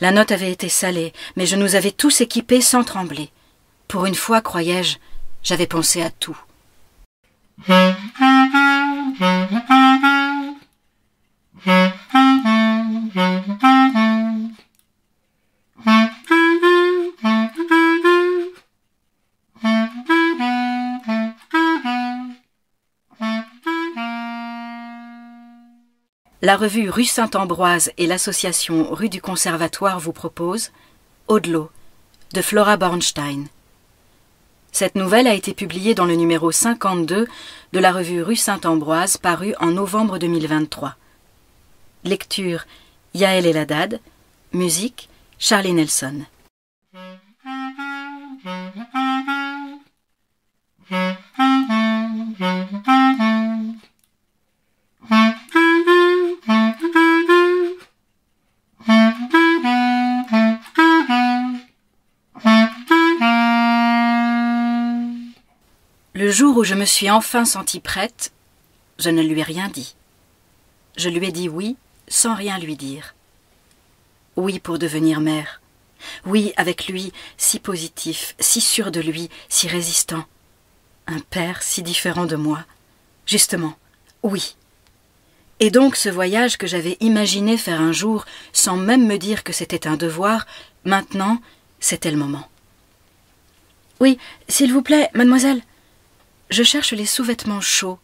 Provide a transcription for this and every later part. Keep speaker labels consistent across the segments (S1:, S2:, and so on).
S1: La note avait été salée, mais je nous avais tous équipés sans trembler. Pour une fois, croyais-je, j'avais pensé à tout. La revue Rue Saint-Ambroise et l'association Rue du Conservatoire vous proposent Au-delà de Flora Bornstein. Cette nouvelle a été publiée dans le numéro 52 de la revue Rue Saint-Ambroise paru en novembre 2023. Lecture Yael Eladad, musique Charlie Nelson. Le jour où je me suis enfin sentie prête, je ne lui ai rien dit. Je lui ai dit oui sans rien lui dire. Oui pour devenir mère. Oui avec lui, si positif, si sûr de lui, si résistant. Un père si différent de moi. Justement, oui. Et donc ce voyage que j'avais imaginé faire un jour, sans même me dire que c'était un devoir, maintenant, c'était le moment. Oui, s'il vous plaît, mademoiselle. Je cherche les sous-vêtements chauds.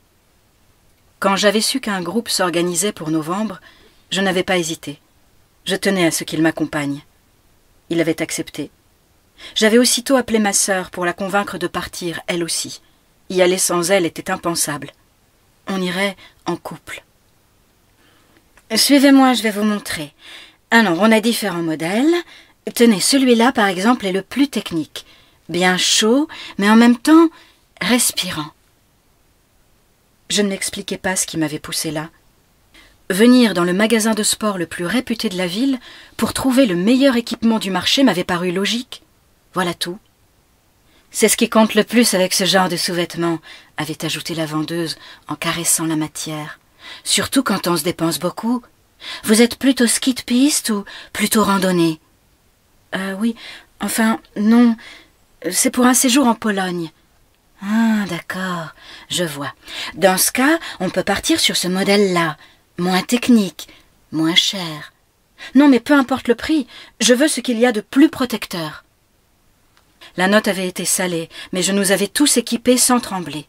S1: Quand j'avais su qu'un groupe s'organisait pour novembre, je n'avais pas hésité. Je tenais à ce qu'il m'accompagne. Il avait accepté. J'avais aussitôt appelé ma sœur pour la convaincre de partir, elle aussi. Y aller sans elle était impensable. On irait en couple. Suivez-moi, je vais vous montrer. Alors, on a différents modèles. Tenez, celui-là, par exemple, est le plus technique. Bien chaud, mais en même temps respirant. Je ne m'expliquais pas ce qui m'avait poussé là. Venir dans le magasin de sport le plus réputé de la ville pour trouver le meilleur équipement du marché m'avait paru logique. Voilà tout. C'est ce qui compte le plus avec ce genre de sous-vêtements, avait ajouté la vendeuse en caressant la matière. Surtout quand on se dépense beaucoup. Vous êtes plutôt ski de piste ou plutôt randonnée? Oui, enfin, non. C'est pour un séjour en Pologne. Ah, d'accord, je vois. Dans ce cas, on peut partir sur ce modèle-là. Moins technique, moins cher. Non, mais peu importe le prix, je veux ce qu'il y a de plus protecteur. La note avait été salée, mais je nous avais tous équipés sans trembler.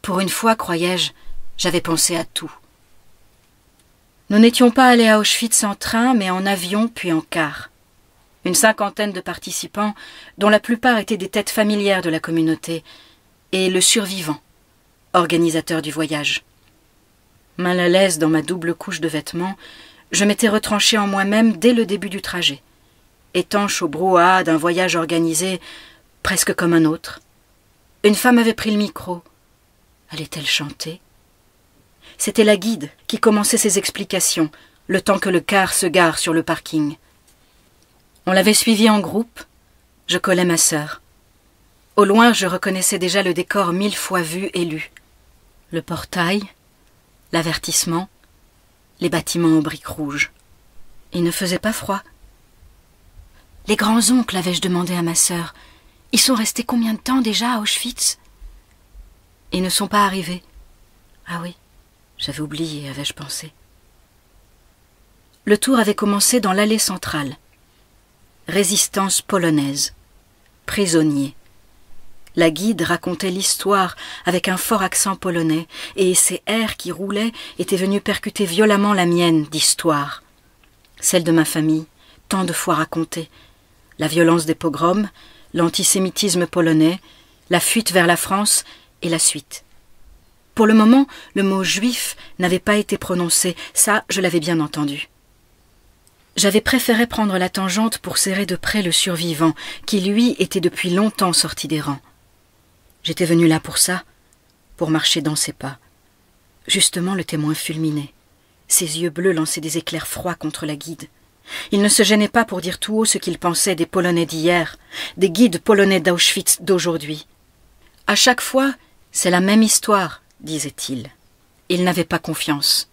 S1: Pour une fois, croyais-je, j'avais pensé à tout. Nous n'étions pas allés à Auschwitz en train, mais en avion puis en car. Une cinquantaine de participants, dont la plupart étaient des têtes familières de la communauté, et le survivant, organisateur du voyage. Mal à l'aise dans ma double couche de vêtements, je m'étais retranchée en moi-même dès le début du trajet, étanche au brouhaha d'un voyage organisé presque comme un autre. Une femme avait pris le micro. Allait-elle chanter? C'était la guide qui commençait ses explications, le temps que le car se gare sur le parking. On l'avait suivie en groupe. Je collais ma sœur. Au loin, je reconnaissais déjà le décor 1000 fois vu et lu. Le portail, l'avertissement, les bâtiments aux briques rouges. Il ne faisait pas froid. Les grands-oncles, avais-je demandé à ma sœur, ils sont restés combien de temps déjà à Auschwitz? Ils ne sont pas arrivés. Ah oui, j'avais oublié, avais-je pensé. Le tour avait commencé dans l'allée centrale. Résistance polonaise. Prisonniers. La guide racontait l'histoire avec un fort accent polonais, et ces airs qui roulaient étaient venus percuter violemment la mienne d'histoire. Celle de ma famille, tant de fois racontée. La violence des pogroms, l'antisémitisme polonais, la fuite vers la France et la suite. Pour le moment, le mot « juif » n'avait pas été prononcé, ça je l'avais bien entendu. J'avais préféré prendre la tangente pour serrer de près le survivant, qui lui était depuis longtemps sorti des rangs. J'étais venue là pour ça, pour marcher dans ses pas. Justement, le témoin fulminait. Ses yeux bleus lançaient des éclairs froids contre la guide. Il ne se gênait pas pour dire tout haut ce qu'il pensait des Polonais d'hier, des guides polonais d'Auschwitz d'aujourd'hui. À chaque fois, c'est la même histoire, disait-il. Il n'avait pas confiance.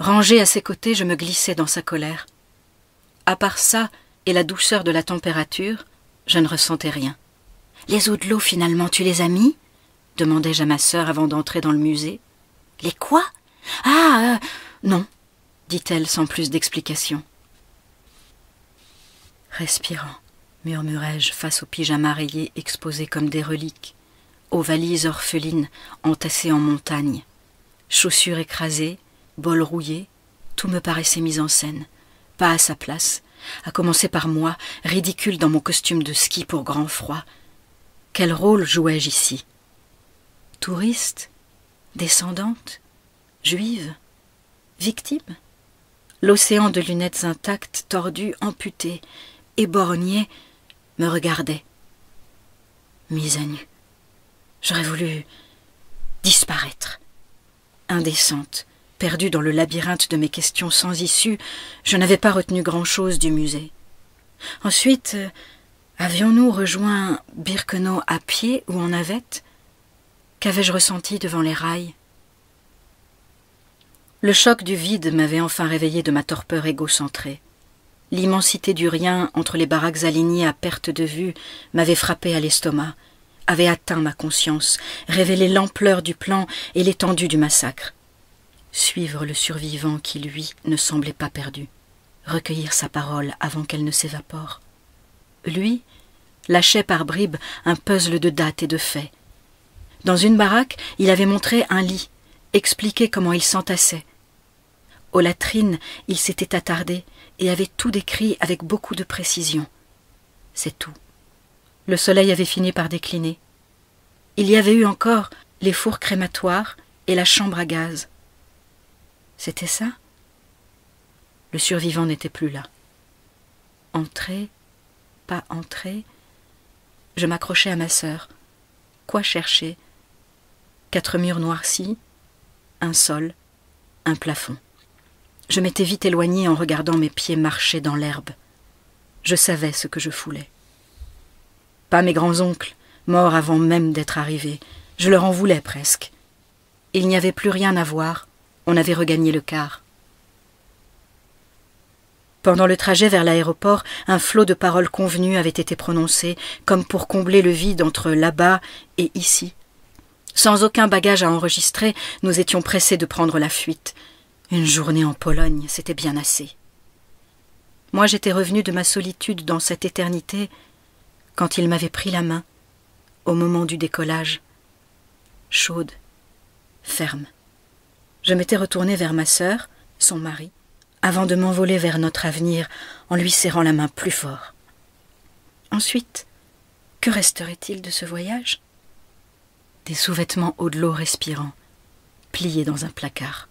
S1: Rangée à ses côtés, je me glissais dans sa colère. À part ça, et la douceur de la température, je ne ressentais rien. « Les eaux de l'eau, finalement, tu les as mis ?» demandai-je à ma sœur avant d'entrer dans le musée. « Les quoi ? Ah, non, » dit-elle sans plus d'explication. Respirant, murmurai-je face aux pyjamas rayés exposés comme des reliques, aux valises orphelines entassées en montagne, chaussures écrasées, bols rouillés, tout me paraissait mis en scène, pas à sa place, à commencer par moi, ridicule dans mon costume de ski pour grand froid. Quel rôle jouais-je ici? Touriste? Descendante? Juive? Victime? L'océan de lunettes intactes, tordues, amputées, éborgnées, me regardait. Mise à nu. J'aurais voulu disparaître. Indécente, perdue dans le labyrinthe de mes questions sans issue, je n'avais pas retenu grand-chose du musée. Ensuite, avions-nous rejoint Birkenau à pied ou en navette? Qu'avais-je ressenti devant les rails? Le choc du vide m'avait enfin réveillé de ma torpeur égocentrée. L'immensité du rien entre les baraques alignées à perte de vue m'avait frappé à l'estomac, avait atteint ma conscience, révélé l'ampleur du plan et l'étendue du massacre. Suivre le survivant qui, lui, ne semblait pas perdu. Recueillir sa parole avant qu'elle ne s'évapore. Lui lâchait par bribes un puzzle de dates et de faits. Dans une baraque, il avait montré un lit, expliqué comment il s'entassait. Aux latrines, il s'était attardé et avait tout décrit avec beaucoup de précision. C'est tout. Le soleil avait fini par décliner. Il y avait eu encore les fours crématoires et la chambre à gaz. C'était ça? Le survivant n'était plus là. Entrer, pas entrer. Je m'accrochais à ma sœur. Quoi chercher? 4 murs noircis, un sol, un plafond. Je m'étais vite éloignée en regardant mes pieds marcher dans l'herbe. Je savais ce que je foulais. Pas mes grands-oncles, morts avant même d'être arrivés. Je leur en voulais presque. Il n'y avait plus rien à voir. On avait regagné le quart. Pendant le trajet vers l'aéroport, un flot de paroles convenues avait été prononcé, comme pour combler le vide entre là-bas et ici. Sans aucun bagage à enregistrer, nous étions pressés de prendre la fuite. Une journée en Pologne, c'était bien assez. Moi, j'étais revenue de ma solitude dans cette éternité quand il m'avait pris la main, au moment du décollage. Chaude, ferme. Je m'étais retournée vers ma sœur, son mari, avant de m'envoler vers notre avenir en lui serrant la main plus fort. Ensuite, que resterait-il de ce voyage? Des sous-vêtements eau de l'eau respirants, pliés dans un placard.